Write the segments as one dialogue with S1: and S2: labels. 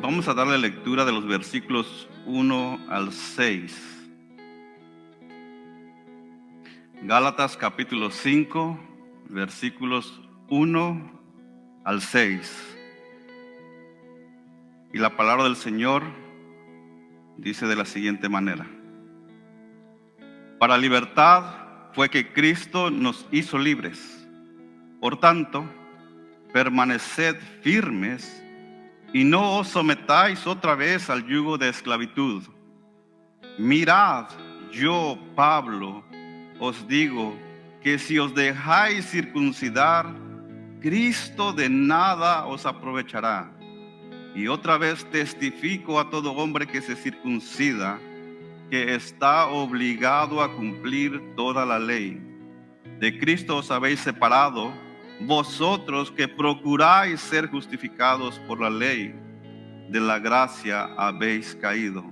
S1: Vamos a darle lectura de los versículos 1 al 6. Gálatas capítulo 5, versículos 1 al 6. Y la palabra del Señor dice de la siguiente manera: Para libertad fue que Cristo nos hizo libres. Por tanto, permaneced firmes y no os sometáis otra vez al yugo de esclavitud. Mirad, yo, Pablo, os digo que si os dejáis circuncidar, Cristo de nada os aprovechará. Y otra vez testifico a todo hombre que se circuncida, que está obligado a cumplir toda la ley. De Cristo os habéis separado, vosotros que procuráis ser justificados por la ley, de la gracia habéis caído.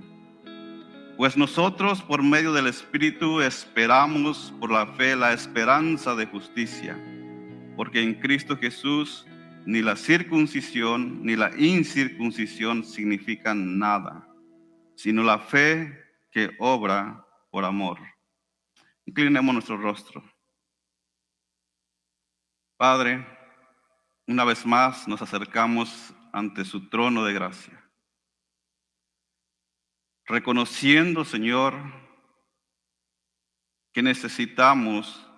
S1: Pues nosotros por medio del Espíritu esperamos por la fe la esperanza de justicia, porque en Cristo Jesús ni la circuncisión ni la incircuncisión significan nada, sino la fe que obra por amor. Inclinemos nuestro rostro. Padre, una vez más nos acercamos ante su trono de gracia, reconociendo, Señor, que necesitamos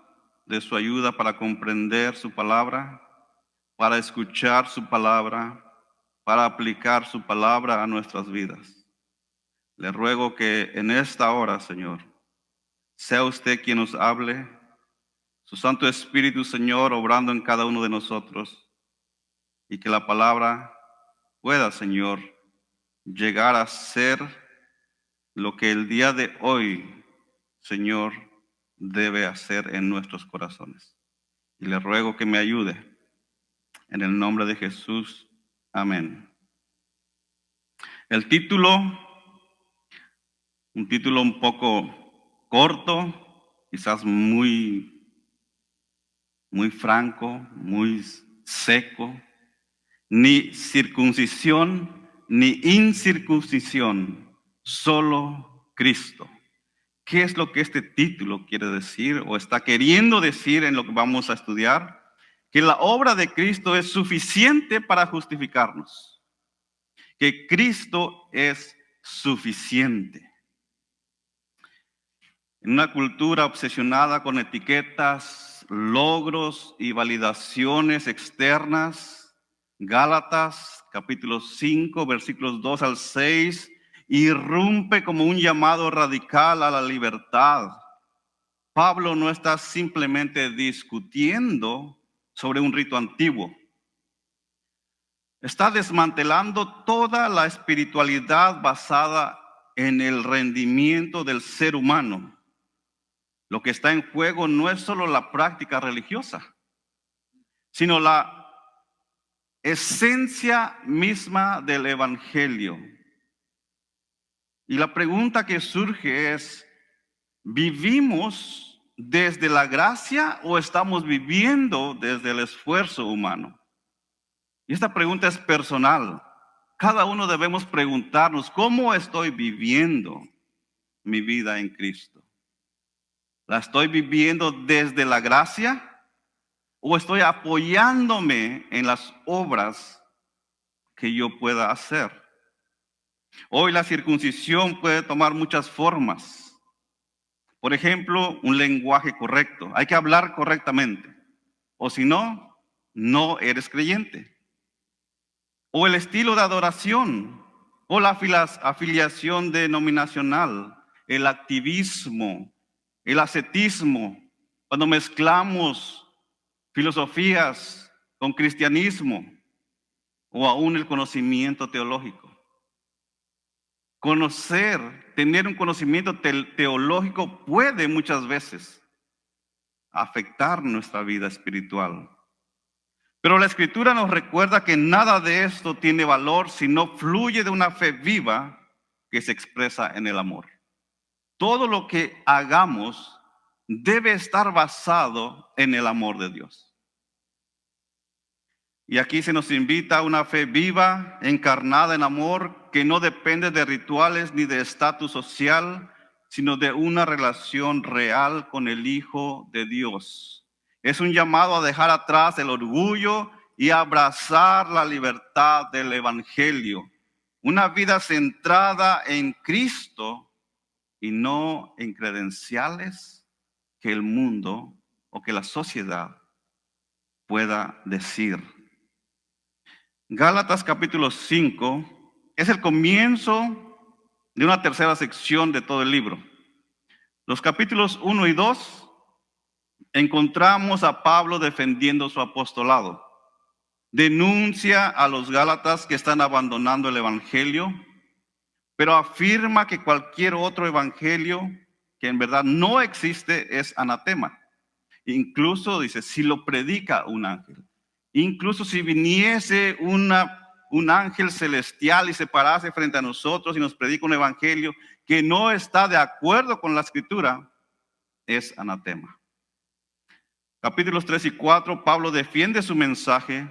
S1: de su ayuda para comprender su palabra, para escuchar su palabra, para aplicar su palabra a nuestras vidas. Le ruego que en esta hora, Señor, sea usted quien nos hable, su Santo Espíritu, Señor, obrando en cada uno de nosotros, y que la palabra pueda, Señor, llegar a ser lo que el día de hoy, Señor, debe hacer en nuestros corazones. Y le ruego que me ayude. En el nombre de Jesús. Amén. El título, un título un poco corto, quizás muy franco, muy seco. Ni circuncisión ni incircuncisión, solo Cristo. ¿Qué es lo que este título quiere decir o está queriendo decir en lo que vamos a estudiar? Que la obra de Cristo es suficiente para justificarnos. Que Cristo es suficiente. En una cultura obsesionada con etiquetas, logros y validaciones externas, Gálatas capítulo 5, versículos 2 al 6, irrumpe como un llamado radical a la libertad. Pablo no está simplemente discutiendo sobre un rito antiguo. Está desmantelando toda la espiritualidad basada en el rendimiento del ser humano. Lo que está en juego no es solo la práctica religiosa, sino la esencia misma del Evangelio. Y la pregunta que surge es: ¿vivimos desde la gracia o estamos viviendo desde el esfuerzo humano? Y esta pregunta es personal. Cada uno debemos preguntarnos: ¿cómo estoy viviendo mi vida en Cristo? ¿La estoy viviendo desde la gracia o estoy apoyándome en las obras que yo pueda hacer? Hoy la circuncisión puede tomar muchas formas. Por ejemplo, un lenguaje correcto. Hay que hablar correctamente. O si no, no eres creyente. O el estilo de adoración, o la afiliación denominacional, el activismo, el ascetismo, cuando mezclamos filosofías con cristianismo, o aún el conocimiento teológico. Tener un conocimiento teológico puede muchas veces afectar nuestra vida espiritual. Pero la Escritura nos recuerda que nada de esto tiene valor si no fluye de una fe viva que se expresa en el amor. Todo lo que hagamos debe estar basado en el amor de Dios. Y aquí se nos invita a una fe viva, encarnada en amor, que no depende de rituales ni de estatus social, sino de una relación real con el Hijo de Dios. Es un llamado a dejar atrás el orgullo y abrazar la libertad del Evangelio. Una vida centrada en Cristo y no en credenciales que el mundo o que la sociedad pueda decir. Gálatas capítulo 5 es el comienzo de una tercera sección de todo el libro. Los capítulos 1 y 2 encontramos a Pablo defendiendo su apostolado. Denuncia a los gálatas que están abandonando el evangelio, pero afirma que cualquier otro evangelio que en verdad no existe es anatema. Incluso dice, si lo predica un ángel, incluso si viniese un ángel celestial y se parase frente a nosotros y nos predica un evangelio que no está de acuerdo con la escritura, es anatema. Capítulos 3 y 4, Pablo defiende su mensaje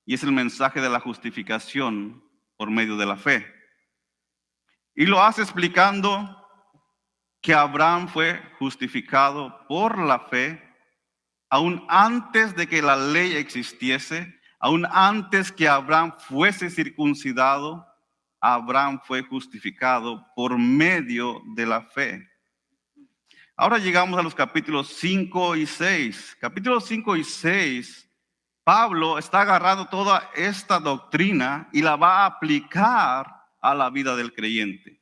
S1: y es el mensaje de la justificación por medio de la fe. Y lo hace explicando que Abraham fue justificado por la fe aún antes de que la ley existiese, aún antes que Abraham fuese circuncidado, Abraham fue justificado por medio de la fe. Ahora llegamos a los capítulos 5 y 6. Capítulos 5 y 6, Pablo está agarrando toda esta doctrina y la va a aplicar a la vida del creyente.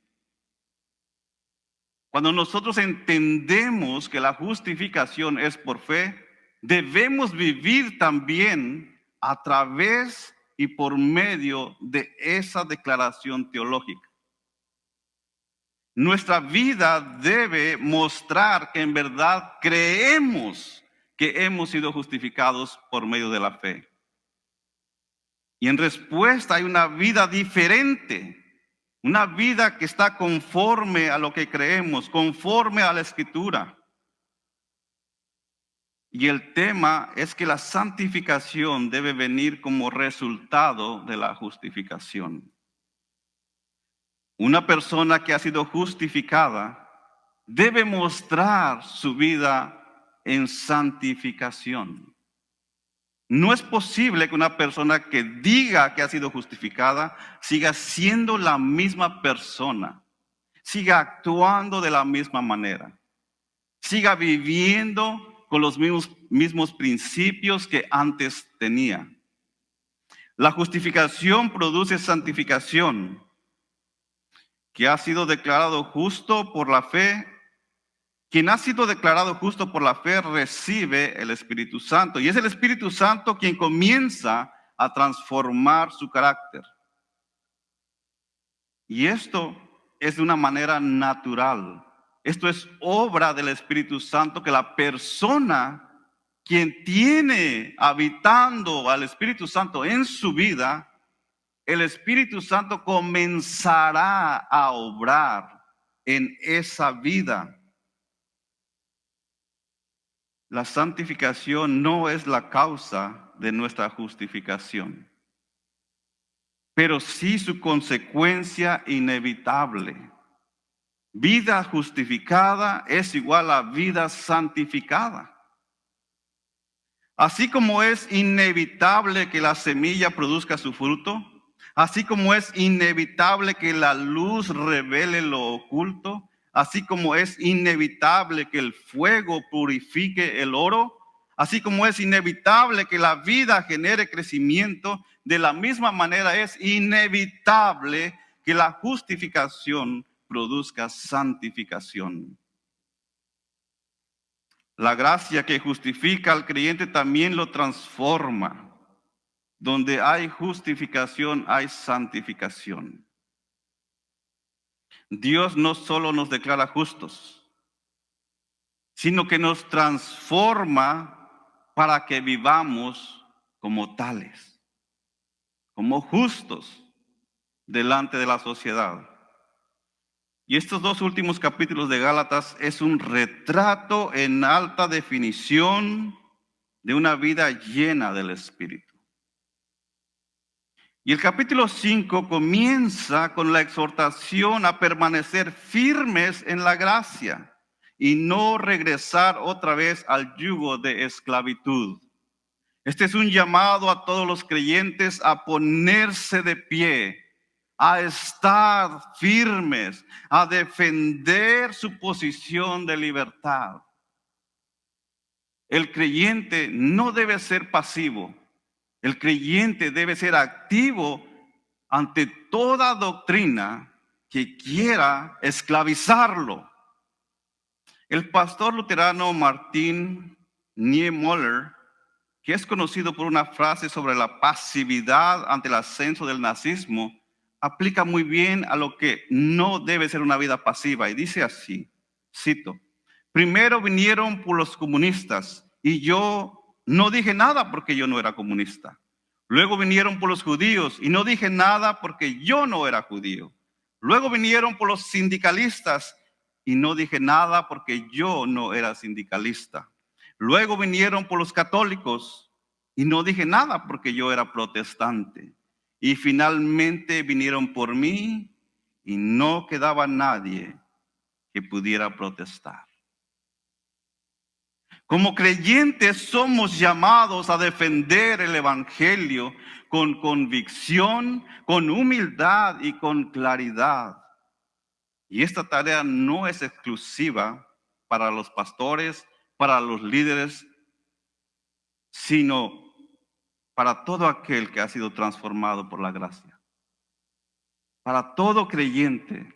S1: Cuando nosotros entendemos que la justificación es por fe, debemos vivir también a través y por medio de esa declaración teológica. Nuestra vida debe mostrar que en verdad creemos que hemos sido justificados por medio de la fe. Y en respuesta hay una vida diferente, una vida que está conforme a lo que creemos, conforme a la Escritura. Y el tema es que la santificación debe venir como resultado de la justificación. Una persona que ha sido justificada debe mostrar su vida en santificación. No es posible que una persona que diga que ha sido justificada siga siendo la misma persona, siga actuando de la misma manera, siga viviendo con los mismos principios que antes tenía. La justificación produce santificación, que ha sido declarado justo por la fe. Quien ha sido declarado justo por la fe recibe el Espíritu Santo. Y es el Espíritu Santo quien comienza a transformar su carácter. Y esto es de una manera natural. Esto es obra del Espíritu Santo, que la persona quien tiene habitando al Espíritu Santo en su vida, el Espíritu Santo comenzará a obrar en esa vida. La santificación no es la causa de nuestra justificación, pero sí su consecuencia inevitable. Vida justificada es igual a vida santificada. Así como es inevitable que la semilla produzca su fruto, así como es inevitable que la luz revele lo oculto, así como es inevitable que el fuego purifique el oro, así como es inevitable que la vida genere crecimiento, de la misma manera es inevitable que la justificación produzca santificación. La gracia que justifica al creyente también lo transforma. Donde hay justificación, hay santificación. Dios no solo nos declara justos, sino que nos transforma para que vivamos como tales, como justos delante de la sociedad. Y estos dos últimos capítulos de Gálatas es un retrato en alta definición de una vida llena del Espíritu. Y el capítulo 5 comienza con la exhortación a permanecer firmes en la gracia y no regresar otra vez al yugo de esclavitud. Este es un llamado a todos los creyentes a ponerse de pie, a estar firmes, a defender su posición de libertad. El creyente no debe ser pasivo. El creyente debe ser activo ante toda doctrina que quiera esclavizarlo. El pastor luterano Martin Niemöller, que es conocido por una frase sobre la pasividad ante el ascenso del nazismo, aplica muy bien a lo que no debe ser una vida pasiva. Y dice así, cito: primero vinieron por los comunistas y yo no dije nada porque yo no era comunista. Luego vinieron por los judíos y no dije nada porque yo no era judío. Luego vinieron por los sindicalistas y no dije nada porque yo no era sindicalista. Luego vinieron por los católicos y no dije nada porque yo era protestante. Y finalmente vinieron por mí y no quedaba nadie que pudiera protestar. Como creyentes somos llamados a defender el evangelio con convicción, con humildad y con claridad. Y esta tarea no es exclusiva para los pastores, para los líderes, sino para todo aquel que ha sido transformado por la gracia. Para todo creyente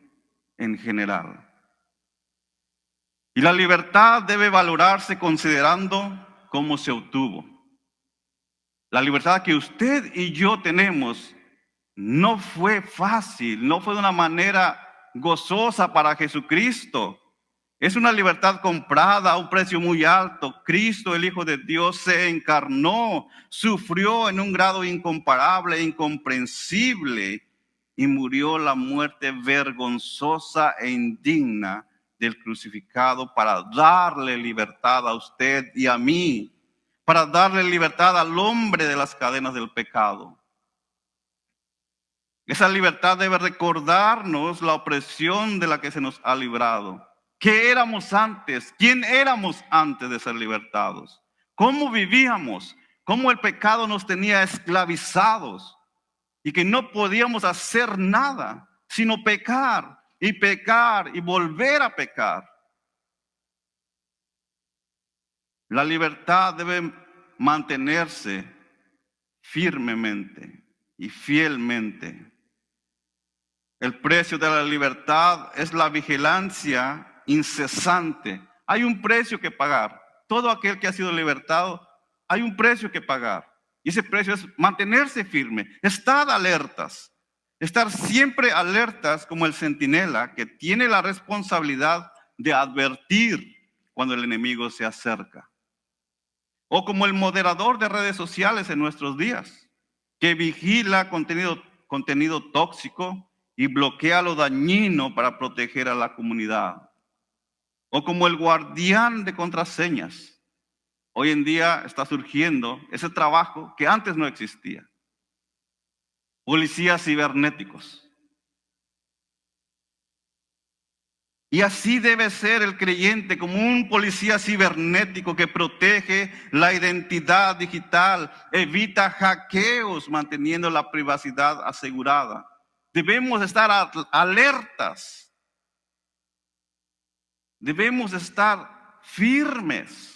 S1: en general. Y la libertad debe valorarse considerando cómo se obtuvo. La libertad que usted y yo tenemos no fue fácil, no fue de una manera gozosa para Jesucristo. Es una libertad comprada a un precio muy alto. Cristo, el Hijo de Dios, se encarnó, sufrió en un grado incomparable, incomprensible, y murió la muerte vergonzosa e indigna del crucificado para darle libertad a usted y a mí, para darle libertad al hombre de las cadenas del pecado. Esa libertad debe recordarnos la opresión de la que se nos ha librado. ¿Qué éramos antes? ¿Quién éramos antes de ser libertados? ¿Cómo vivíamos? ¿Cómo el pecado nos tenía esclavizados? Y que no podíamos hacer nada, sino pecar y volver a pecar. La libertad debe mantenerse firmemente y fielmente. El precio de la libertad es la vigilancia incesante. Hay un precio que pagar. Todo aquel que ha sido libertado, hay un precio que pagar. Y ese precio es mantenerse firme, estar alertas, estar siempre alertas como el centinela que tiene la responsabilidad de advertir cuando el enemigo se acerca. O como el moderador de redes sociales en nuestros días, que vigila contenido tóxico y bloquea lo dañino para proteger a la comunidad. O como el guardián de contraseñas. Hoy en día está surgiendo ese trabajo que antes no existía. Policías cibernéticos. Y así debe ser el creyente, como un policía cibernético que protege la identidad digital, evita hackeos, manteniendo la privacidad asegurada. Debemos estar alertas. Debemos estar firmes.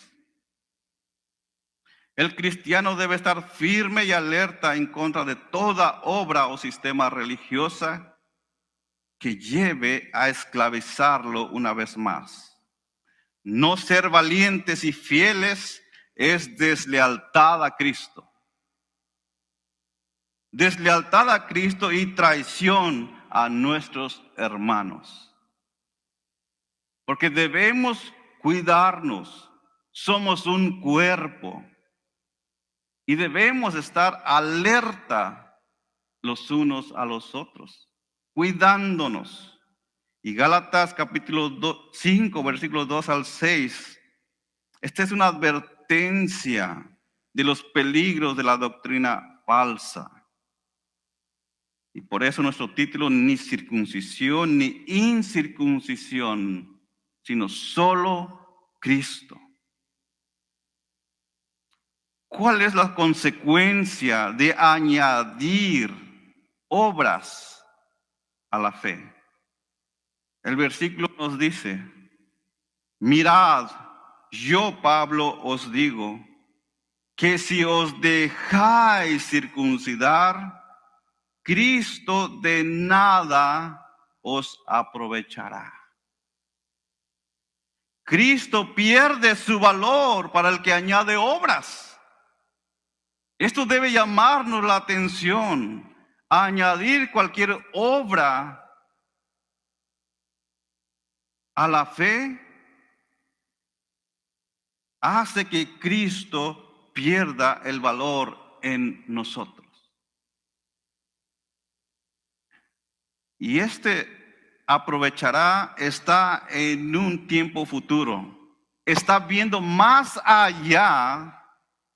S1: El cristiano debe estar firme y alerta en contra de toda obra o sistema religiosa que lleve a esclavizarlo una vez más. No ser valientes y fieles es deslealtad a Cristo. Deslealtad a Cristo y traición a nuestros hermanos. Porque debemos cuidarnos. Somos un cuerpo. Y debemos estar alerta los unos a los otros, cuidándonos. Y Gálatas capítulo 5, versículos 2 al 6. Esta es una advertencia de los peligros de la doctrina falsa. Y por eso nuestro título, ni circuncisión ni incircuncisión, sino solo Cristo. ¿Cuál es la consecuencia de añadir obras a la fe? El versículo nos dice: mirad, yo Pablo os digo, que si os dejáis circuncidar, Cristo de nada os aprovechará. Cristo pierde su valor para el que añade obras. Esto debe llamarnos la atención. Añadir cualquier obra a la fe hace que Cristo pierda el valor en nosotros. Y aprovechará está en un tiempo futuro. Está viendo más allá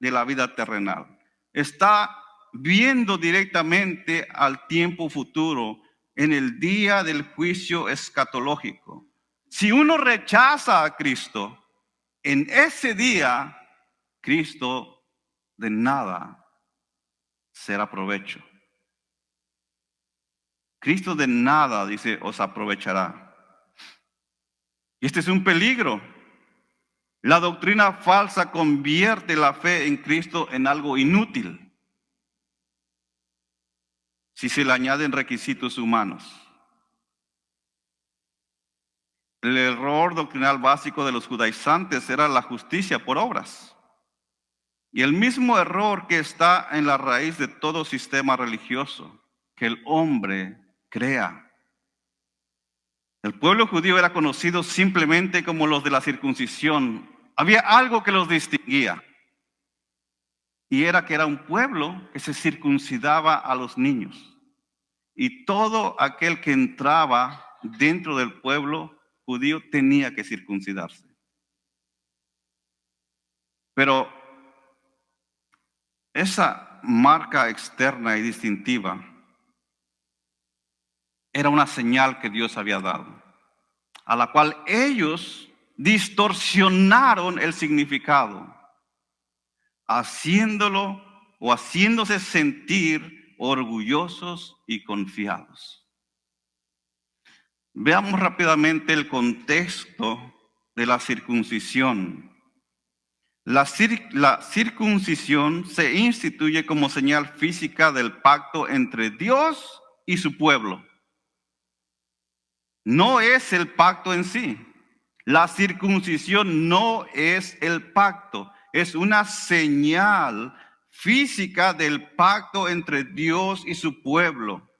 S1: de la vida terrenal. Está viendo directamente al tiempo futuro, en el día del juicio escatológico. Si uno rechaza a Cristo, en ese día, Cristo de nada será provecho. Cristo de nada, dice, os aprovechará. Y este es un peligro. La doctrina falsa convierte la fe en Cristo en algo inútil si se le añaden requisitos humanos. El error doctrinal básico de los judaizantes era la justicia por obras. Y el mismo error que está en la raíz de todo sistema religioso, que el hombre crea. El pueblo judío era conocido simplemente como los de la circuncisión. Había algo que los distinguía. Y era que era un pueblo que se circuncidaba a los niños. Y todo aquel que entraba dentro del pueblo judío tenía que circuncidarse. Pero esa marca externa y distintiva era una señal que Dios había dado, a la cual ellos distorsionaron el significado, haciéndolo o haciéndose sentir orgullosos y confiados. Veamos rápidamente el contexto de la circuncisión. La circuncisión se instituye como señal física del pacto entre Dios y su pueblo. No es el pacto en sí. La circuncisión no es el pacto. Es una señal física del pacto entre Dios y su pueblo.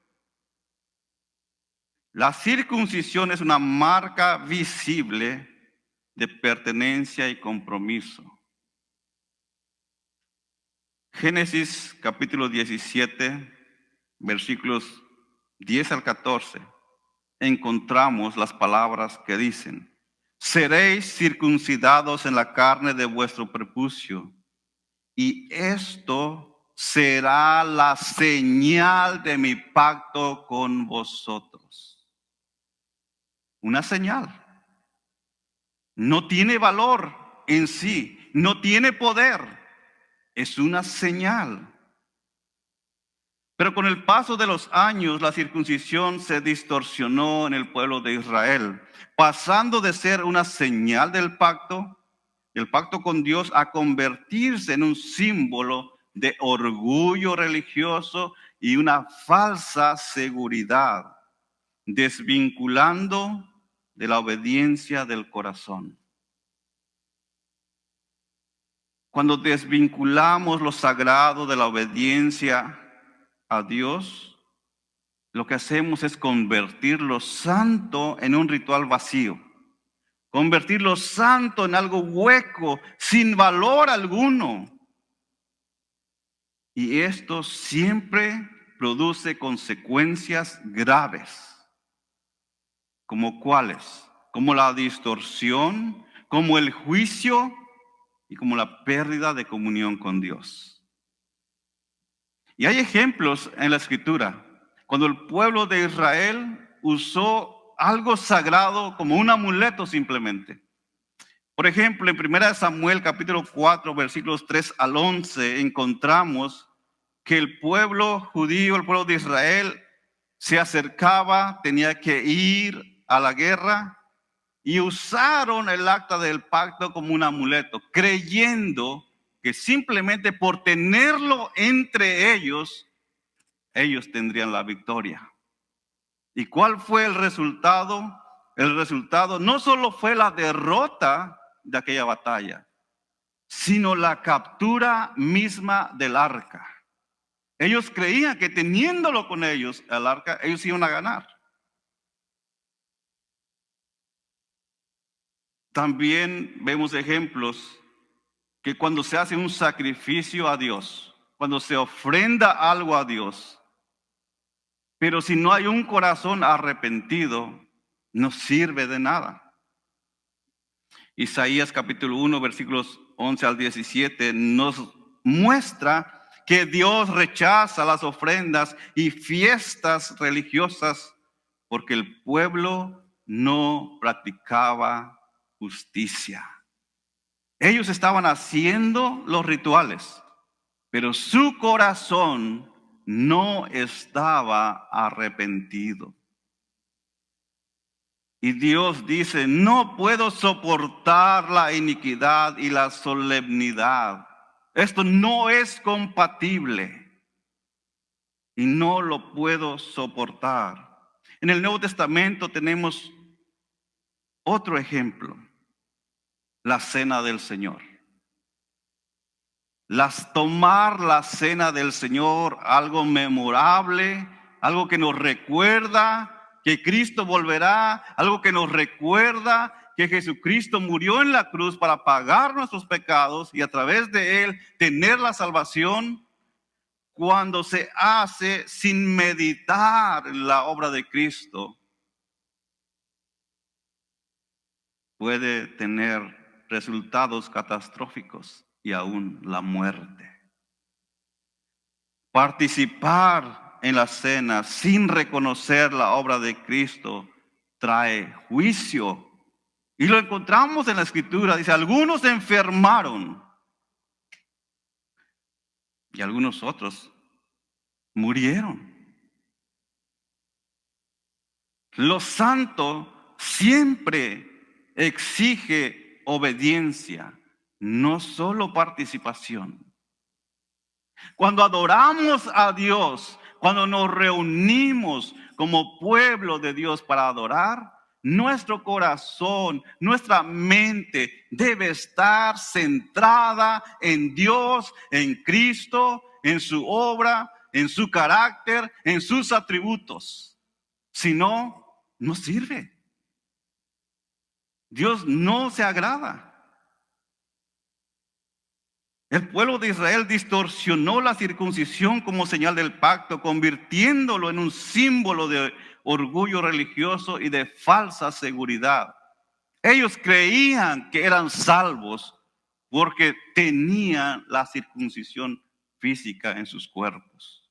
S1: La circuncisión es una marca visible de pertenencia y compromiso. Génesis capítulo 17, versículos 10 al 14, encontramos las palabras que dicen: seréis circuncidados en la carne de vuestro prepucio, y esto será la señal de mi pacto con vosotros. Una señal. No tiene valor en sí, no tiene poder. Es una señal. Pero con el paso de los años, la circuncisión se distorsionó en el pueblo de Israel, pasando de ser una señal del pacto con Dios, a convertirse en un símbolo de orgullo religioso y una falsa seguridad, desvinculando de la obediencia del corazón. Cuando desvinculamos lo sagrado de la obediencia a Dios, lo que hacemos es convertir lo santo en un ritual vacío, convertir lo santo en algo hueco, sin valor alguno. Y esto siempre produce consecuencias graves. ¿Como cuáles? Como la distorsión, como el juicio y como la pérdida de comunión con Dios. Y hay ejemplos en la Escritura cuando el pueblo de Israel usó algo sagrado como un amuleto simplemente. Por ejemplo, en 1 Samuel capítulo 4, versículos 3 al 11, encontramos que el pueblo judío, el pueblo de Israel, se acercaba, tenía que ir a la guerra y usaron el acta del pacto como un amuleto, creyendo que simplemente por tenerlo entre ellos tendrían la victoria. ¿Y cuál fue el resultado? El resultado no solo fue la derrota de aquella batalla, sino la captura misma del arca. Ellos creían que teniéndolo con ellos, el arca, ellos iban a ganar. También vemos ejemplos que cuando se hace un sacrificio a Dios, cuando se ofrenda algo a Dios, pero si no hay un corazón arrepentido, no sirve de nada. Isaías capítulo 1, versículos 11 al 17 nos muestra que Dios rechaza las ofrendas y fiestas religiosas porque el pueblo no practicaba justicia. Ellos estaban haciendo los rituales, pero su corazón no estaba arrepentido. Y Dios dice, no puedo soportar la iniquidad y la solemnidad. Esto no es compatible y no lo puedo soportar. En el Nuevo Testamento tenemos otro ejemplo, la cena del Señor. Tomar la cena del Señor, algo memorable, algo que nos recuerda que Cristo volverá, algo que nos recuerda que Jesucristo murió en la cruz para pagar nuestros pecados y a través de Él tener la salvación. Cuando se hace sin meditar en la obra de Cristo, puede tener resultados catastróficos y aún la muerte. Participar en la cena sin reconocer la obra de Cristo trae juicio. Y lo encontramos en la Escritura. Dice, algunos se enfermaron y algunos otros murieron. Lo santo siempre exige obediencia, no solo participación. Cuando adoramos a Dios, cuando nos reunimos como pueblo de Dios para adorar, nuestro corazón, nuestra mente debe estar centrada en Dios, en Cristo, en su obra, en su carácter, en sus atributos. Si no, no sirve. Dios no se agrada. El pueblo de Israel distorsionó la circuncisión como señal del pacto, convirtiéndolo en un símbolo de orgullo religioso y de falsa seguridad. Ellos creían que eran salvos porque tenían la circuncisión física en sus cuerpos.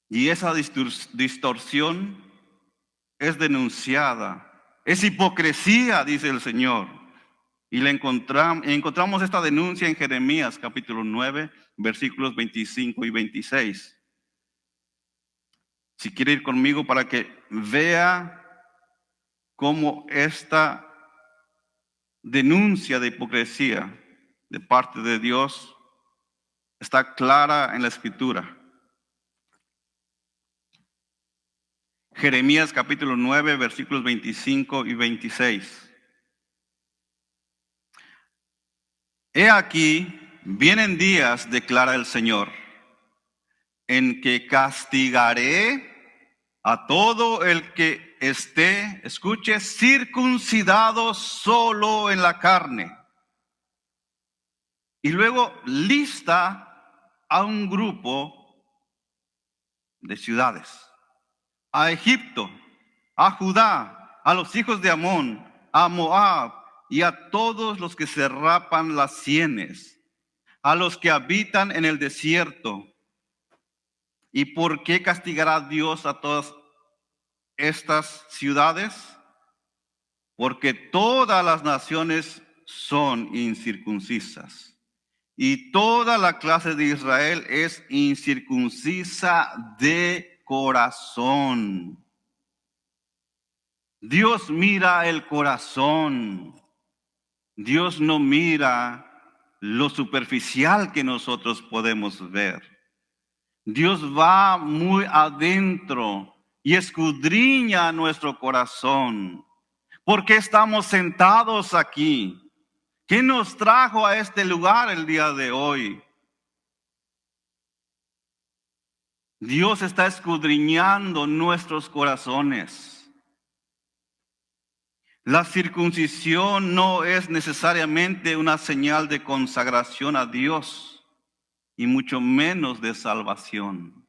S1: Y esa distorsión es denunciada. Es hipocresía, dice el Señor. Y encontramos esta denuncia en Jeremías capítulo 9, versículos 25 y 26. Si quiere ir conmigo para que vea cómo esta denuncia de hipocresía de parte de Dios está clara en la Escritura. Jeremías capítulo 9, versículos 25 y 26. He aquí, vienen días, declara el Señor, en que castigaré a todo el que esté, escuche, circuncidado solo en la carne. Y luego lista a un grupo de ciudades. A Egipto, a Judá, a los hijos de Amón, a Moab y a todos los que se rapan las sienes, a los que habitan en el desierto. ¿Y por qué castigará Dios a todas estas ciudades? Porque todas las naciones son incircuncisas, y toda la clase de Israel es incircuncisa de corazón. Dios mira el corazón. Dios no mira lo superficial que nosotros podemos ver. Dios va muy adentro y escudriña nuestro corazón. ¿Por qué estamos sentados aquí? ¿Qué nos trajo a este lugar el día de hoy? Dios está escudriñando nuestros corazones. La circuncisión no es necesariamente una señal de consagración a Dios, y mucho menos de salvación.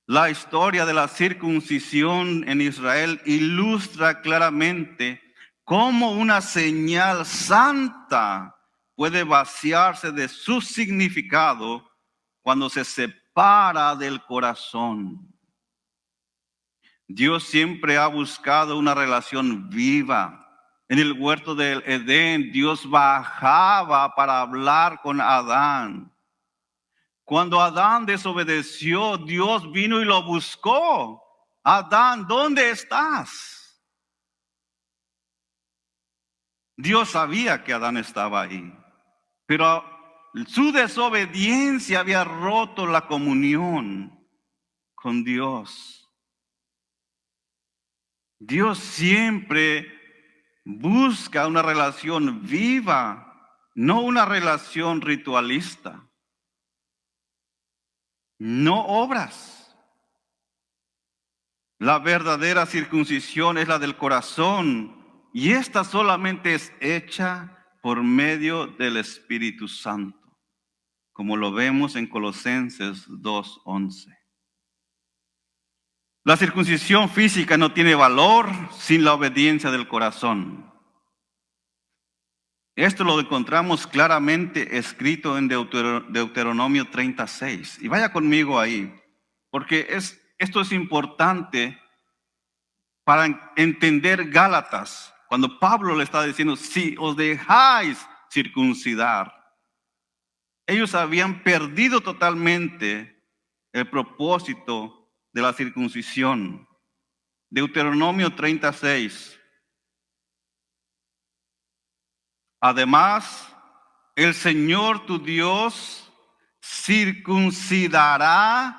S1: La historia de la circuncisión en Israel ilustra claramente cómo una señal santa puede vaciarse de su significado cuando se separa del corazón. Dios siempre ha buscado una relación viva. En el huerto del Edén, Dios bajaba para hablar con Adán. Cuando Adán desobedeció, Dios vino y lo buscó. Adán, ¿dónde estás? Dios sabía que Adán estaba ahí, pero su desobediencia había roto la comunión con Dios. Dios siempre busca una relación viva, no una relación ritualista. No obras. La verdadera circuncisión es la del corazón, y esta solamente es hecha por medio del Espíritu Santo, como lo vemos en Colosenses 2:11. La circuncisión física no tiene valor sin la obediencia del corazón. Esto lo encontramos claramente escrito en Deuteronomio 36. Y vaya conmigo ahí, porque esto es importante para entender Gálatas, cuando Pablo le está diciendo, si os dejáis circuncidar. Ellos habían perdido totalmente el propósito de la circuncisión. Deuteronomio 36. Además, el Señor tu Dios circuncidará,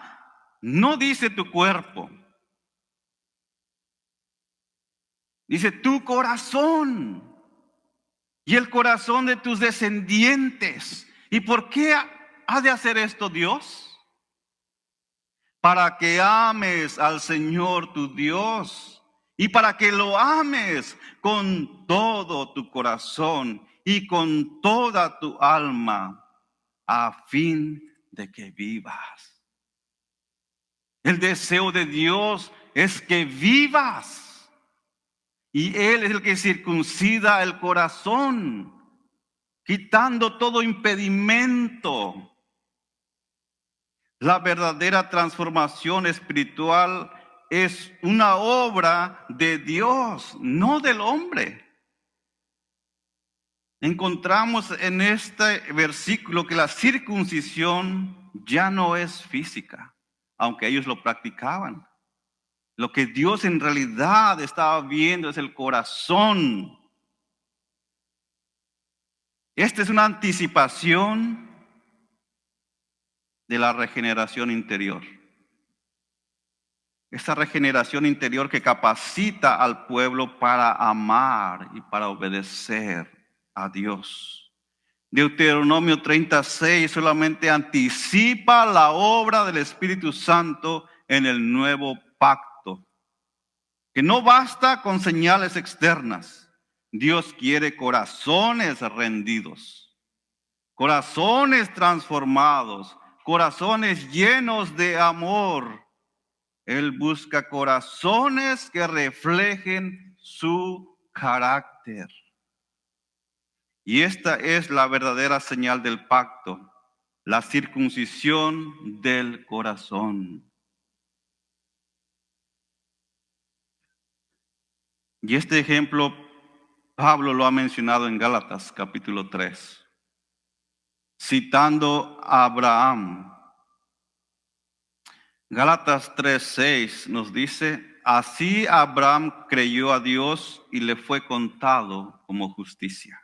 S1: no dice tu cuerpo, dice tu corazón y el corazón de tus descendientes. ¿Y por qué ha de hacer esto Dios? Para que ames al Señor tu Dios y para que lo ames con todo tu corazón y con toda tu alma, a fin de que vivas. El deseo de Dios es que vivas, y Él es el que circuncida el corazón, quitando todo impedimento. La verdadera transformación espiritual es una obra de Dios, no del hombre. Encontramos en este versículo que la circuncisión ya no es física, aunque ellos lo practicaban. Lo que Dios en realidad estaba viendo es el corazón. Esta es una anticipación de la regeneración interior. Esta regeneración interior que capacita al pueblo para amar y para obedecer a Dios. Deuteronomio 36 solamente anticipa la obra del Espíritu Santo en el nuevo pacto. Que no basta con señales externas. Dios quiere corazones rendidos, corazones transformados, corazones llenos de amor. Él busca corazones que reflejen su carácter. Y esta es la verdadera señal del pacto, la circuncisión del corazón. Y este ejemplo Pablo lo ha mencionado en Gálatas capítulo 3, citando a Abraham. Gálatas 3:6 nos dice, así Abraham creyó a Dios y le fue contado como justicia.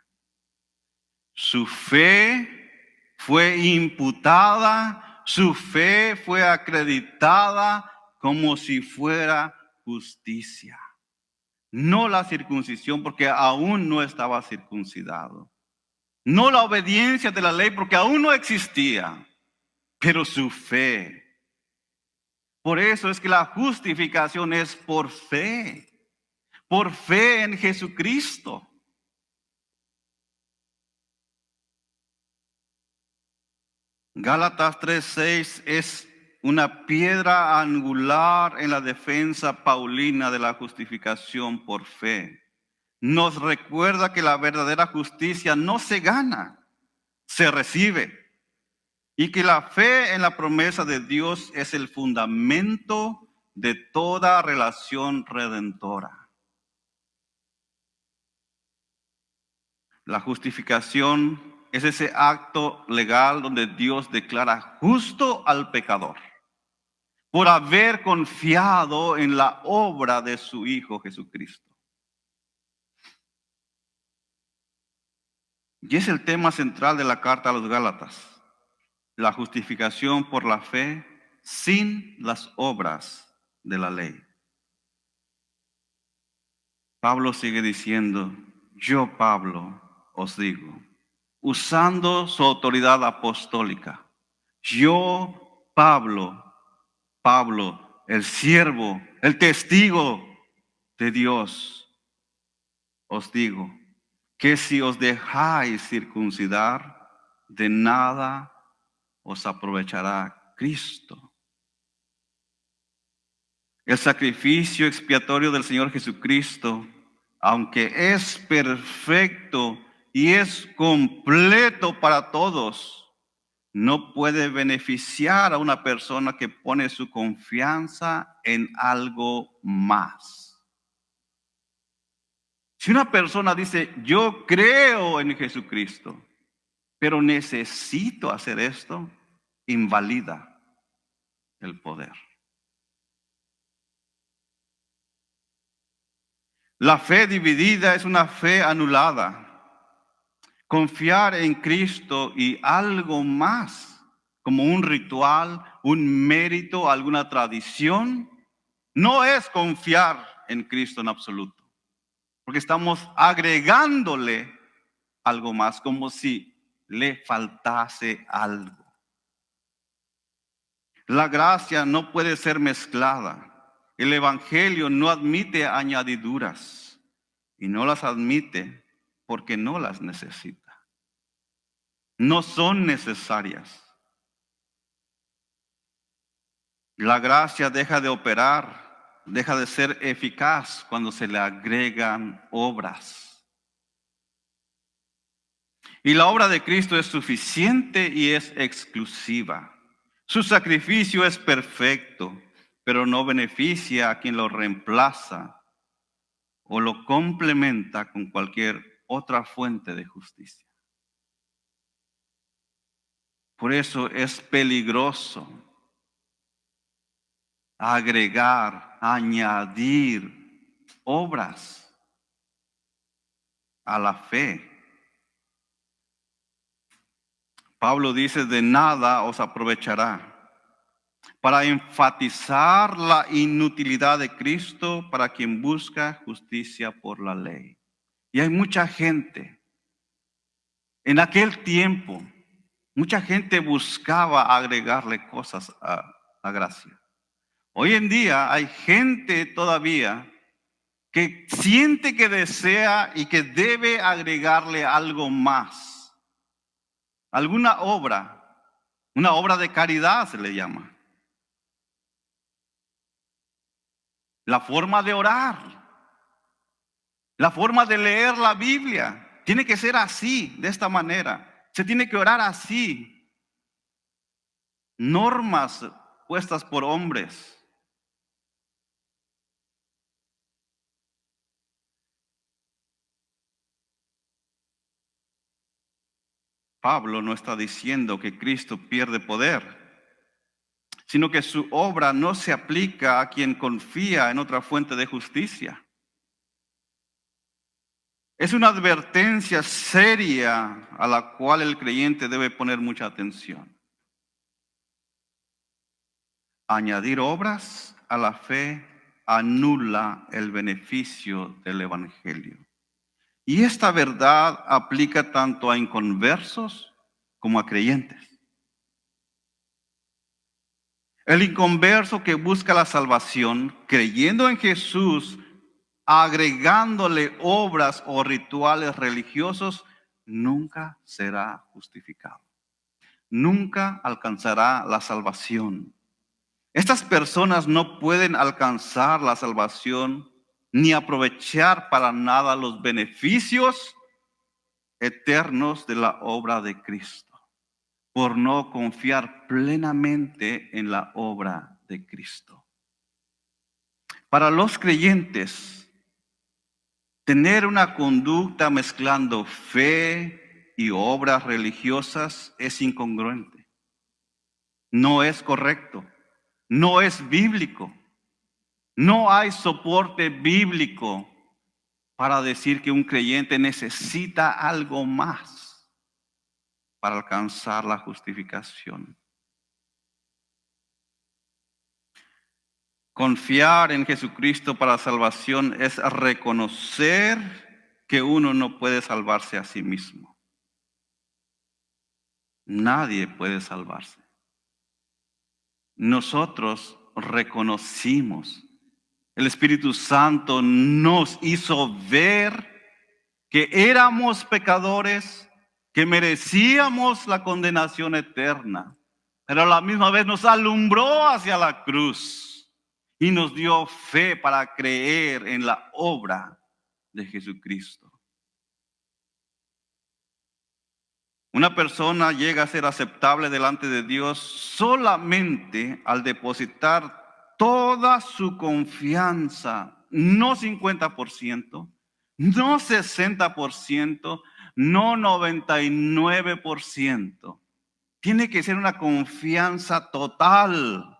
S1: Su fe fue imputada, su fe fue acreditada como si fuera justicia. No la circuncisión, porque aún no estaba circuncidado. No la obediencia de la ley, porque aún no existía, pero su fe. Por eso es que la justificación es por fe en Jesucristo. Gálatas 3:6 es una piedra angular en la defensa paulina de la justificación por fe. Nos recuerda que la verdadera justicia no se gana, se recibe. Y que la fe en la promesa de Dios es el fundamento de toda relación redentora. La justificación es ese acto legal donde Dios declara justo al pecador por haber confiado en la obra de su Hijo Jesucristo. Y es el tema central de la carta a los Gálatas, la justificación por la fe sin las obras de la ley. Pablo sigue diciendo, yo Pablo os digo, usando su autoridad apostólica, yo Pablo, el siervo, el testigo de Dios, os digo que si os dejáis circuncidar, de nada os aprovechará Cristo. El sacrificio expiatorio del Señor Jesucristo, aunque es perfecto y es completo para todos, no puede beneficiar a una persona que pone su confianza en algo más. Si una persona dice, yo creo en Jesucristo, pero necesito hacer esto, invalida el poder. La fe dividida es una fe anulada. Confiar en Cristo y algo más, como un ritual, un mérito, alguna tradición, no es confiar en Cristo en absoluto. Porque estamos agregándole algo más, como si le faltase algo. La gracia no puede ser mezclada. El Evangelio no admite añadiduras y no las admite porque no las necesita. No son necesarias. La gracia deja de operar, deja de ser eficaz cuando se le agregan obras. Y la obra de Cristo es suficiente y es exclusiva. Su sacrificio es perfecto, pero no beneficia a quien lo reemplaza o lo complementa con cualquier otra fuente de justicia. Por eso es peligroso agregar, añadir obras a la fe. Pablo dice, de nada os aprovechará, para enfatizar la inutilidad de Cristo para quien busca justicia por la ley. Y hay mucha gente, en aquel tiempo, mucha gente buscaba agregarle cosas a la gracia. Hoy en día hay gente todavía que siente que desea y que debe agregarle algo más. Alguna obra, una obra de caridad se le llama. La forma de orar, la forma de leer la Biblia, Tiene que ser así, de esta manera. Se tiene que orar así. Normas puestas por hombres. Pablo no está diciendo que Cristo pierde poder, sino que su obra no se aplica a quien confía en otra fuente de justicia. Es una advertencia seria a la cual el creyente debe poner mucha atención. Añadir obras a la fe anula el beneficio del Evangelio. Y esta verdad aplica tanto a inconversos como a creyentes. El inconverso que busca la salvación creyendo en Jesús, agregándole obras o rituales religiosos, nunca será justificado. Nunca alcanzará la salvación. Estas personas no pueden alcanzar la salvación ni aprovechar para nada los beneficios eternos de la obra de Cristo, por no confiar plenamente en la obra de Cristo. Para los creyentes, tener una conducta mezclando fe y obras religiosas es incongruente. No es correcto, no es bíblico. No hay soporte bíblico para decir que un creyente necesita algo más para alcanzar la justificación. Confiar en Jesucristo para salvación es reconocer que uno no puede salvarse a sí mismo. Nadie puede salvarse. Nosotros reconocimos. El Espíritu Santo nos hizo ver que éramos pecadores, que merecíamos la condenación eterna, pero a la misma vez nos alumbró hacia la cruz y nos dio fe para creer en la obra de Jesucristo. Una persona llega a ser aceptable delante de Dios solamente al depositar toda su confianza, no 50%, no 60%, no 99%. Tiene que ser una confianza total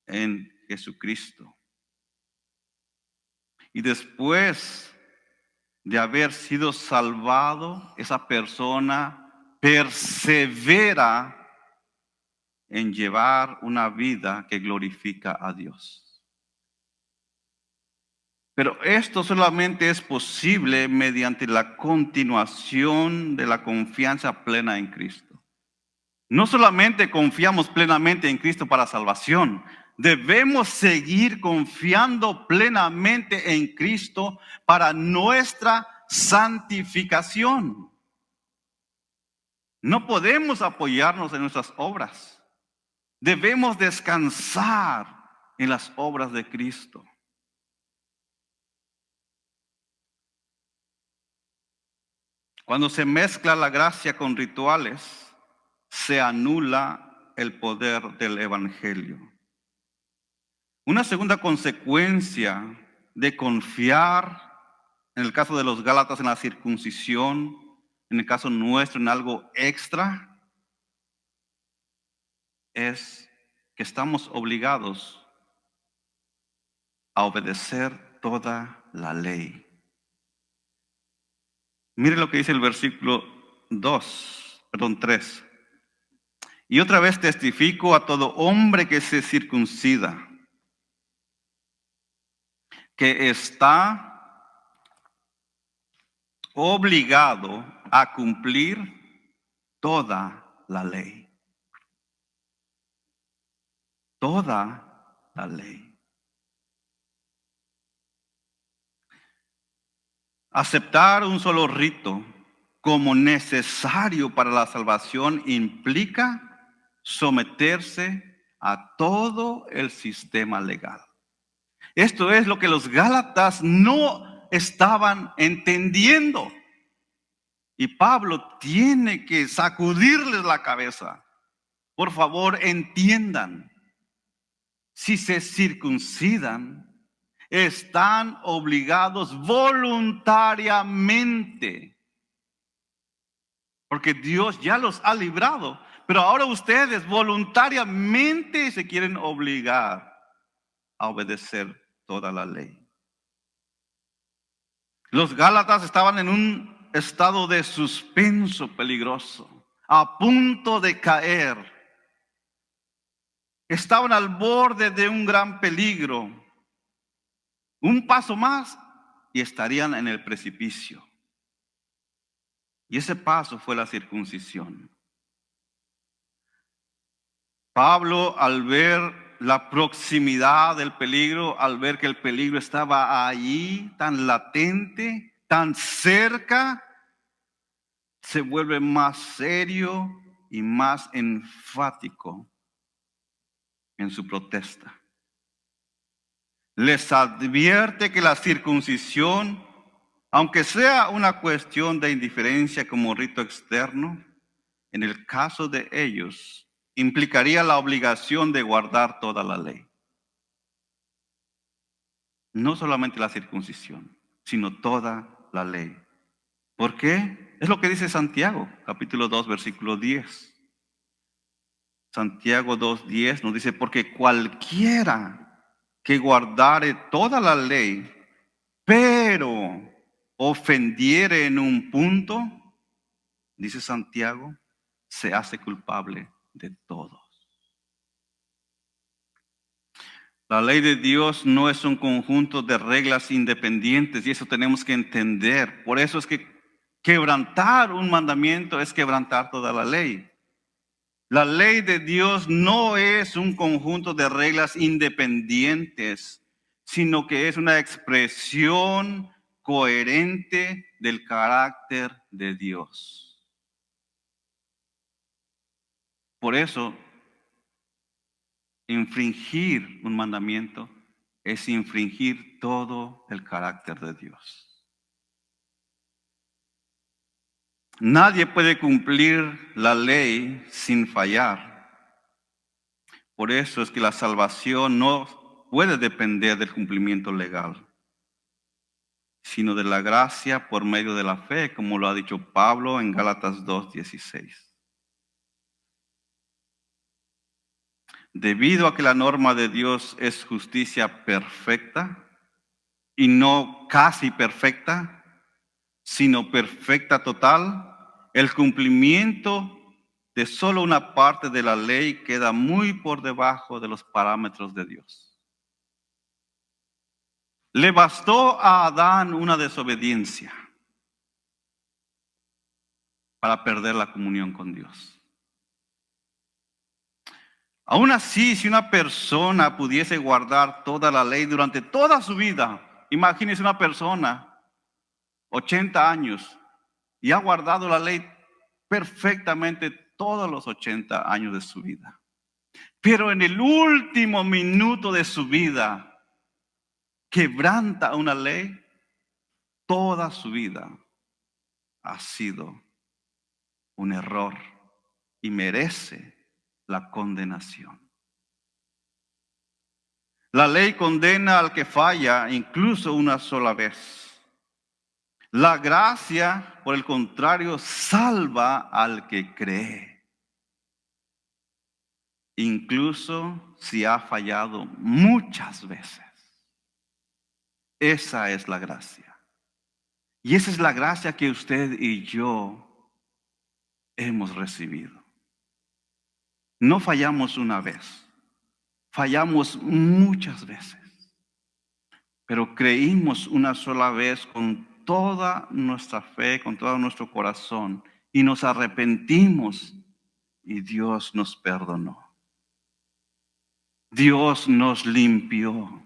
S1: en Jesucristo. Y después de haber sido salvado, esa persona persevera en llevar una vida que glorifica a Dios. Pero esto solamente es posible mediante la continuación de la confianza plena en Cristo. No solamente confiamos plenamente en Cristo para salvación, debemos seguir confiando plenamente en Cristo para nuestra santificación. No podemos apoyarnos en nuestras obras. Debemos descansar en las obras de Cristo. Cuando se mezcla la gracia con rituales, se anula el poder del Evangelio. Una segunda consecuencia de confiar, en el caso de los Gálatas, en la circuncisión, en el caso nuestro, en algo extra, es que estamos obligados a obedecer toda la ley. Mire lo que dice el versículo 3. Y otra vez testifico a todo hombre que se circuncida, que está obligado a cumplir toda la ley. Toda la ley. Aceptar un solo rito como necesario para la salvación implica someterse a todo el sistema legal. Esto es lo que los Gálatas no estaban entendiendo. Y Pablo tiene que sacudirles la cabeza. Por favor, entiendan. Si se circuncidan, están obligados voluntariamente. Porque Dios ya los ha librado. Pero ahora ustedes voluntariamente se quieren obligar a obedecer toda la ley. Los Gálatas estaban en un estado de suspenso peligroso, a punto de caer. Estaban al borde de un gran peligro. Un paso más y estarían en el precipicio. Y ese paso fue la circuncisión. Pablo, al ver la proximidad del peligro, al ver que el peligro estaba allí, tan latente, tan cerca, se vuelve más serio y más enfático en su protesta. Les advierte que la circuncisión, aunque sea una cuestión de indiferencia como rito externo, en el caso de ellos, implicaría la obligación de guardar toda la ley. No solamente la circuncisión, sino toda la ley. ¿Por qué? Es lo que dice Santiago, capítulo 2, versículo 10. Santiago 2:10 nos dice, porque cualquiera que guardare toda la ley, pero ofendiere en un punto, dice Santiago, se hace culpable de todo. La ley de Dios no es un conjunto de reglas independientes y eso tenemos que entender. Por eso es que quebrantar un mandamiento es quebrantar toda la ley. La ley de Dios no es un conjunto de reglas independientes, sino que es una expresión coherente del carácter de Dios. Por eso, infringir un mandamiento es infringir todo el carácter de Dios. Nadie puede cumplir la ley sin fallar. Por eso es que la salvación no puede depender del cumplimiento legal, sino de la gracia por medio de la fe, como lo ha dicho Pablo en Gálatas 2:16. Debido a que la norma de Dios es justicia perfecta y no casi perfecta, sino perfecta total, el cumplimiento de solo una parte de la ley queda muy por debajo de los parámetros de Dios. Le bastó a Adán una desobediencia para perder la comunión con Dios. Aún así, si una persona pudiese guardar toda la ley durante toda su vida, imagínese una persona, 80 años, y ha guardado la ley perfectamente todos los 80 años de su vida. Pero en el último minuto de su vida, quebranta una ley, toda su vida ha sido un error y merece la condenación. La ley condena al que falla incluso una sola vez. La gracia, por el contrario, salva al que cree. Incluso si ha fallado muchas veces. Esa es la gracia. Y esa es la gracia que usted y yo hemos recibido. No fallamos una vez, fallamos muchas veces, pero creímos una sola vez con toda nuestra fe, con todo nuestro corazón, y nos arrepentimos y Dios nos perdonó. Dios nos limpió,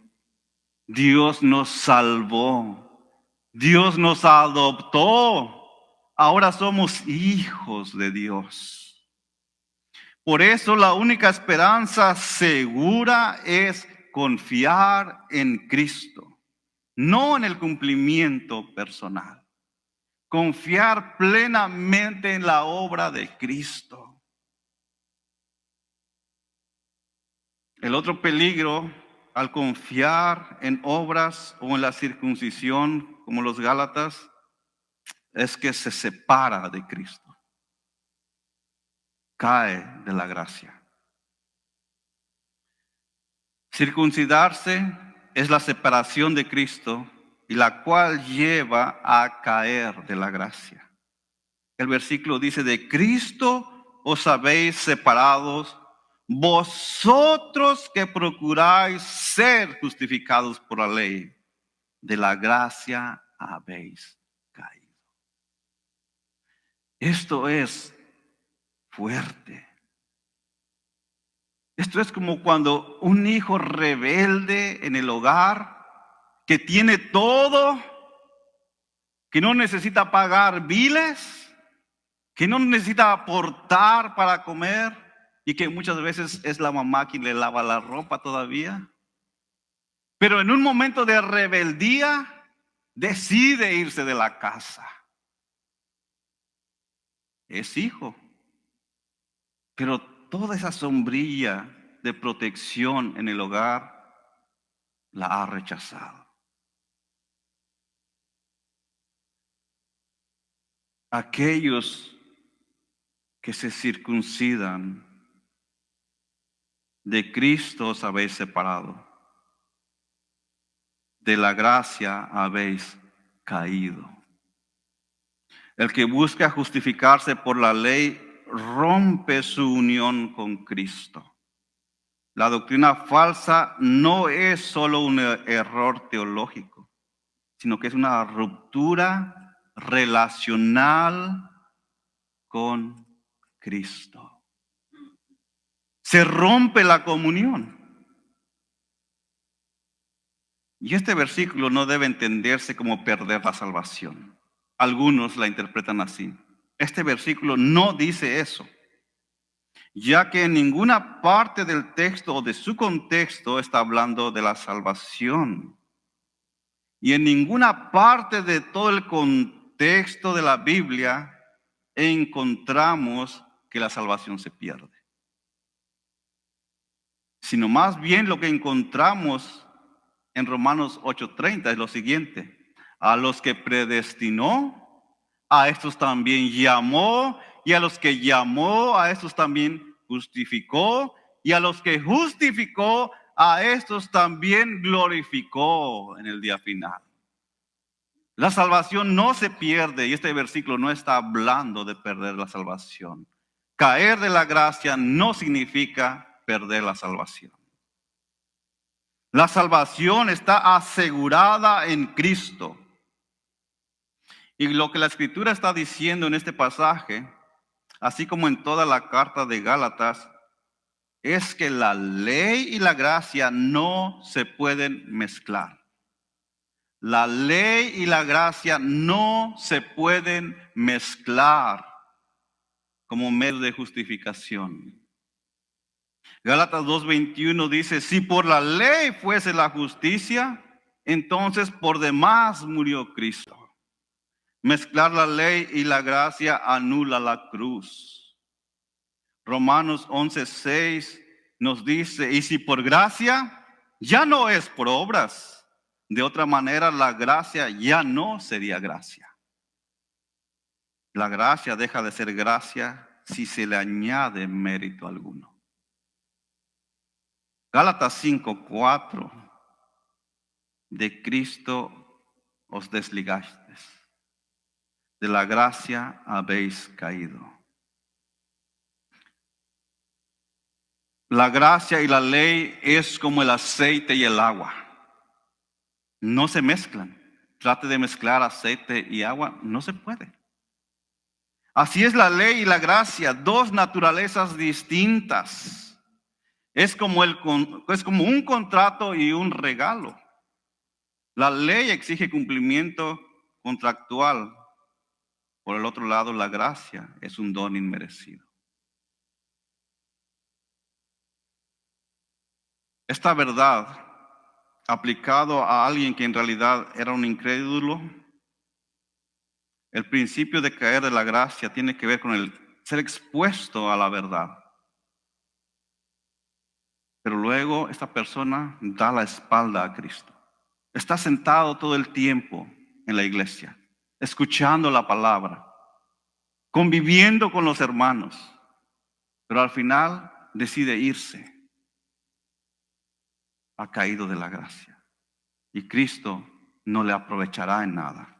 S1: Dios nos salvó, Dios nos adoptó. Ahora somos hijos de Dios. Por eso la única esperanza segura es confiar en Cristo. no en el cumplimiento personal. Confiar plenamente en la obra de Cristo. El otro peligro al confiar en obras o en la circuncisión, como los Gálatas, es que se separa de Cristo. Cae de la gracia. Circuncidarse es la separación de Cristo y la cual lleva a caer de la gracia. El versículo dice: de Cristo os habéis separados, vosotros que procuráis ser justificados por la ley, de la gracia habéis caído. Esto es fuerte. Esto es como cuando un hijo rebelde en el hogar, que tiene todo, que no necesita pagar biles, que no necesita aportar para comer, y que muchas veces es la mamá quien le lava la ropa todavía. Pero en un momento de rebeldía decide irse de la casa. Es hijo, pero toda esa sombrilla de protección en el hogar la ha rechazado. Aquellos que se circuncidan, de Cristo os habéis separado, de la gracia habéis caído. El que busca justificarse por la ley rompe su unión con Cristo. La doctrina falsa no es solo un error teológico, sino que es una ruptura relacional con Cristo. Se rompe la comunión. Y este versículo no debe entenderse como perder la salvación. Algunos la interpretan así. Este versículo no dice eso, ya que en ninguna parte del texto o de su contexto está hablando de la salvación. Y en ninguna parte de todo el contexto de la Biblia encontramos que la salvación se pierde. Sino más bien lo que encontramos en Romanos 8:30 es lo siguiente: a los que predestinó, a estos también llamó, y a los que llamó, a estos también justificó, y a los que justificó, a estos también glorificó en el día final. La salvación no se pierde, y este versículo no está hablando de perder la salvación. Caer de la gracia no significa perder la salvación. La salvación está asegurada en Cristo. Y lo que la Escritura está diciendo en este pasaje, así como en toda la carta de Gálatas, es que la ley y la gracia no se pueden mezclar. La ley y la gracia no se pueden mezclar como medio de justificación. Gálatas 2:21 dice: si por la ley fuese la justicia, entonces por demás murió Cristo. Mezclar la ley y la gracia anula la cruz. Romanos 11:6 nos dice: y si por gracia, ya no es por obras. De otra manera, la gracia ya no sería gracia. La gracia deja de ser gracia si se le añade mérito alguno. Gálatas 5:4: de Cristo os desligasteis, de la gracia habéis caído. La gracia y la ley es como el aceite y el agua. No se mezclan. Trate de mezclar aceite y agua, no se puede. Así es la ley y la gracia, dos naturalezas distintas. Es como un contrato y un regalo. La ley exige cumplimiento contractual. Por el otro lado, la gracia es un don inmerecido. Esta verdad aplicado a alguien que en realidad era un incrédulo, el principio de caer de la gracia tiene que ver con el ser expuesto a la verdad. Pero luego esta persona da la espalda a Cristo. Está sentado todo el tiempo en la iglesia, escuchando la palabra, conviviendo con los hermanos, pero al final decide irse. Ha caído de la gracia y Cristo no le aprovechará en nada.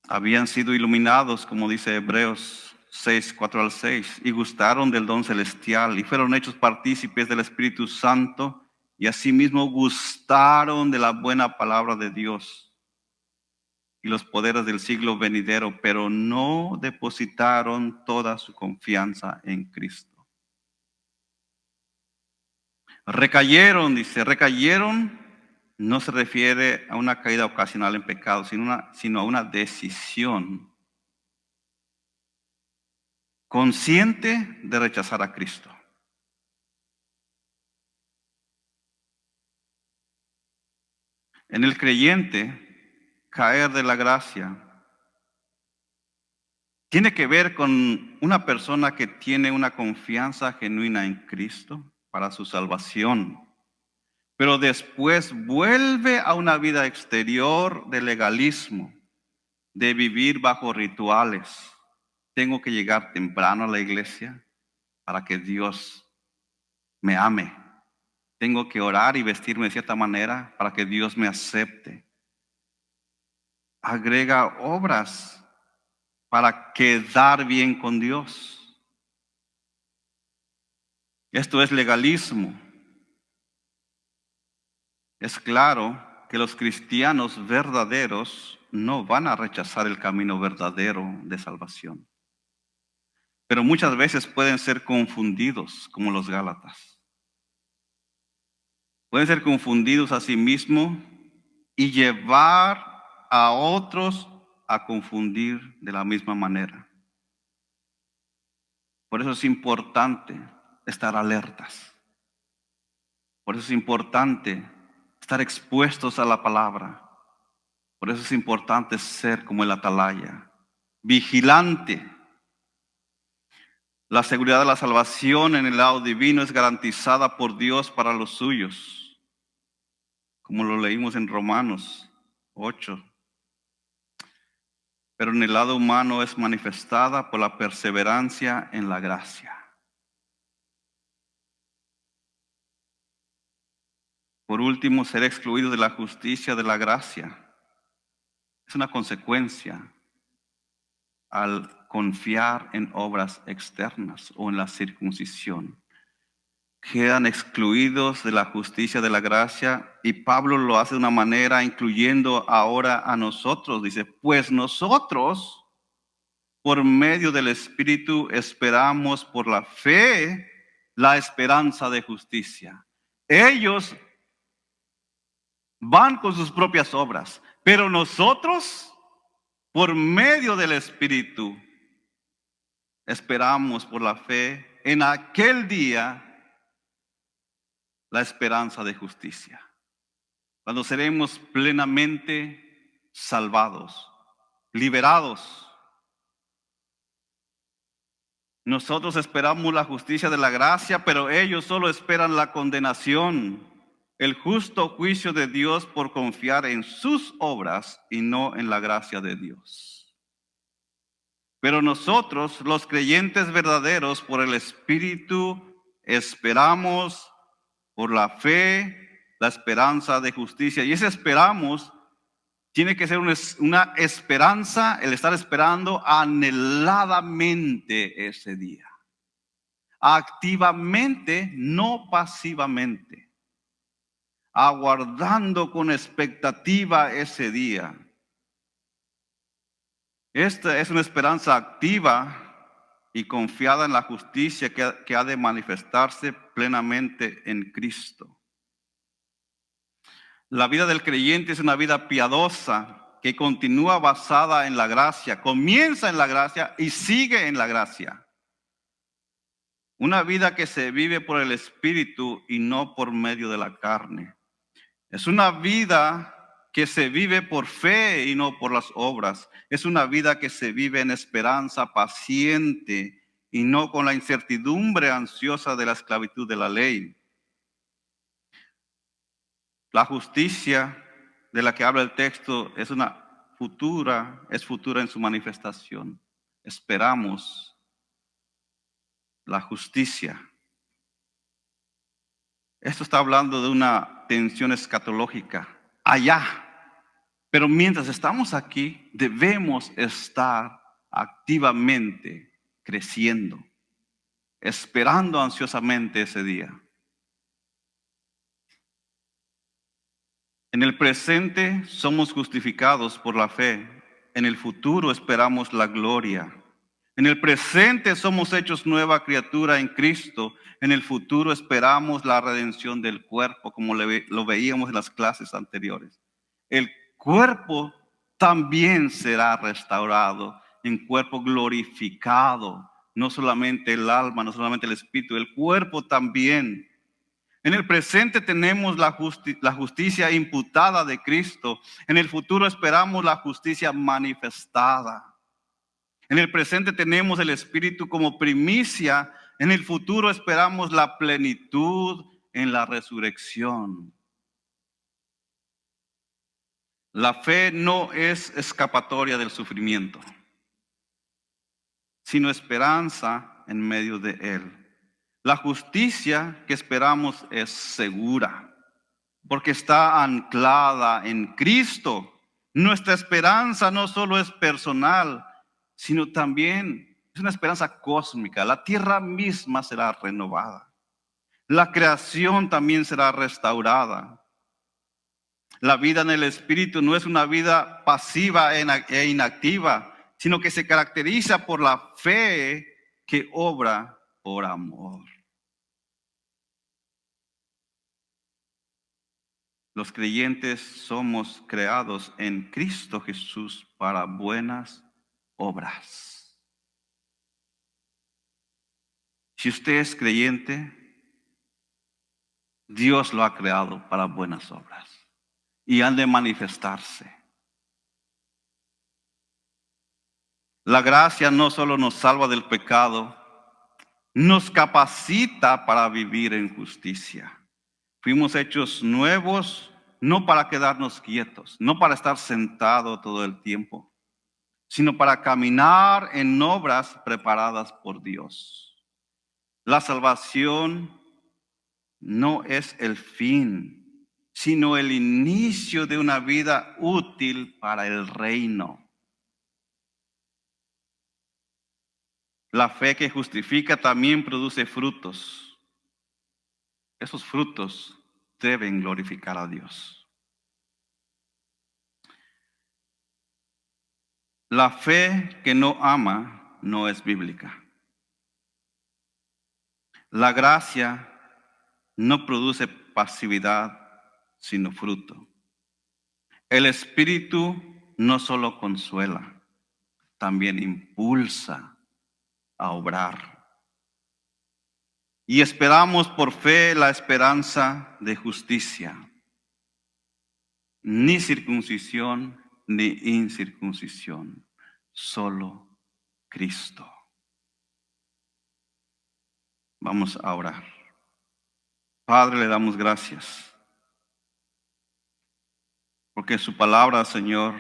S1: Habían sido iluminados, como dice Hebreos 6, 4 al 6, y gustaron del don celestial y fueron hechos partícipes del Espíritu Santo y asimismo gustaron de la buena palabra de Dios y los poderes del siglo venidero, pero no depositaron toda su confianza en Cristo. Recayeron, dice, recayeron no se refiere a una caída ocasional en pecado, sino a una decisión consciente de rechazar a Cristo. En el creyente, caer de la gracia tiene que ver con una persona que tiene una confianza genuina en Cristo para su salvación, pero después vuelve a una vida exterior de legalismo, de vivir bajo rituales. Tengo que llegar temprano a la iglesia para que Dios me ame. Tengo que orar y vestirme de cierta manera para que Dios me acepte. Agrega obras para quedar bien con Dios. Esto es legalismo. Es claro que los cristianos verdaderos no van a rechazar el camino verdadero de salvación. Pero muchas veces pueden ser confundidos como los Gálatas. Pueden ser confundidos a sí mismos y llevar a otros a confundir de la misma manera. Por eso es importante estar alertas. Por eso es importante estar expuestos a la palabra. Por eso es importante ser como el atalaya, vigilante. La seguridad de la salvación en el lado divino es garantizada por Dios para los suyos, como lo leímos en Romanos 8. Pero en el lado humano es manifestada por la perseverancia en la gracia. Por último, ser excluido de la justicia de la gracia es una consecuencia al confiar en obras externas o en la circuncisión. Quedan excluidos de la justicia de la gracia y Pablo lo hace de una manera incluyendo ahora a nosotros. Dice, pues nosotros por medio del Espíritu esperamos por la fe la esperanza de justicia. Ellos van con sus propias obras, pero nosotros por medio del Espíritu esperamos por la fe en aquel día la esperanza de justicia, cuando seremos plenamente salvados, liberados. Nosotros esperamos la justicia de la gracia, pero ellos solo esperan la condenación, el justo juicio de Dios por confiar en sus obras y no en la gracia de Dios. Pero nosotros, los creyentes verdaderos, por el Espíritu, esperamos por la fe, la esperanza de justicia. Y ese esperamos tiene que ser una esperanza, el estar esperando anheladamente ese día. Activamente, no pasivamente. Aguardando con expectativa ese día. Esta es una esperanza activa y confiada en la justicia que ha de manifestarse plenamente en Cristo. La vida del creyente es una vida piadosa que continúa basada en la gracia, comienza en la gracia y sigue en la gracia. Una vida que se vive por el Espíritu y no por medio de la carne. Es una vida que se vive por fe y no por las obras. Es una vida que se vive en esperanza paciente y no con la incertidumbre ansiosa de la esclavitud de la ley. La justicia de la que habla el texto es futura en su manifestación. Esperamos la justicia. Esto está hablando de una tensión escatológica allá. Pero mientras estamos aquí, debemos estar activamente creciendo, esperando ansiosamente ese día. En el presente somos justificados por la fe. En el futuro esperamos la gloria. En el presente somos hechos nueva criatura en Cristo. En el futuro esperamos la redención del cuerpo, como lo veíamos en las clases anteriores. El cuerpo también será restaurado en cuerpo glorificado. No solamente el alma, no solamente el espíritu, el cuerpo también. En el presente tenemos la justicia imputada de Cristo. En el futuro esperamos la justicia manifestada. En el presente tenemos el Espíritu como primicia. En el futuro esperamos la plenitud en la resurrección. La fe no es escapatoria del sufrimiento, sino esperanza en medio de él. La justicia que esperamos es segura, porque está anclada en Cristo. Nuestra esperanza no solo es personal, sino también es una esperanza cósmica. La tierra misma será renovada. La creación también será restaurada. La vida en el Espíritu no es una vida pasiva e inactiva, sino que se caracteriza por la fe que obra por amor. Los creyentes somos creados en Cristo Jesús para buenas obras. Si usted es creyente, Dios lo ha creado para buenas obras y han de manifestarse. La gracia no solo nos salva del pecado, nos capacita para vivir en justicia. Fuimos hechos nuevos, no para quedarnos quietos, no para estar sentados todo el tiempo, sino para caminar en obras preparadas por Dios. La salvación no es el fin, sino el inicio de una vida útil para el reino. La fe que justifica también produce frutos. Esos frutos deben glorificar a Dios. La fe que no ama no es bíblica. La gracia no produce pasividad, sino fruto. El Espíritu no solo consuela, también impulsa a obrar. Y esperamos por fe la esperanza de justicia. Ni circuncisión ni incircuncisión, solo Cristo. Vamos a orar. Padre, le damos gracias, porque su palabra, Señor,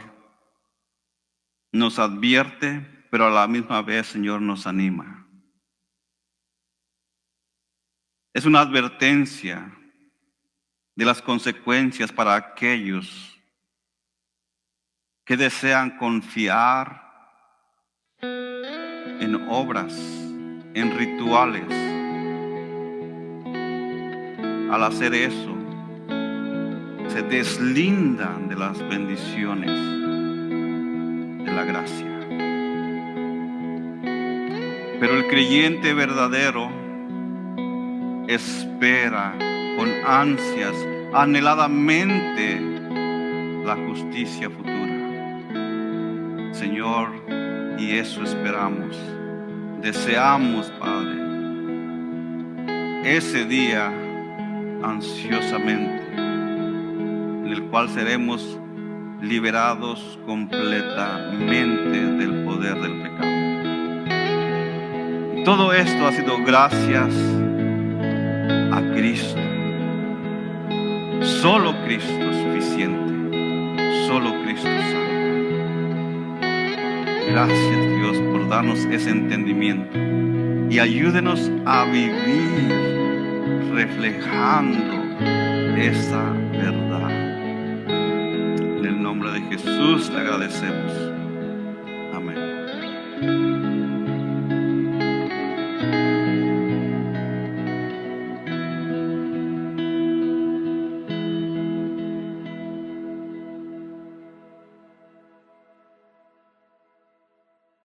S1: nos advierte, pero a la misma vez, Señor, nos anima. Es una advertencia de las consecuencias para aquellos que desean confiar en obras, en rituales. Al hacer eso, se deslindan de las bendiciones de la gracia. Pero el creyente verdadero espera con ansias, anheladamente, la justicia futura. Señor, y eso esperamos. Deseamos, Padre, ese día ansiosamente, en el cual seremos liberados completamente del poder del pecado. Y todo esto ha sido gracias a Cristo. Solo Cristo es suficiente. Solo Cristo salva. Gracias, Dios, por darnos ese entendimiento y ayúdenos a vivir reflejando esa verdad. En el nombre de Jesús le agradecemos.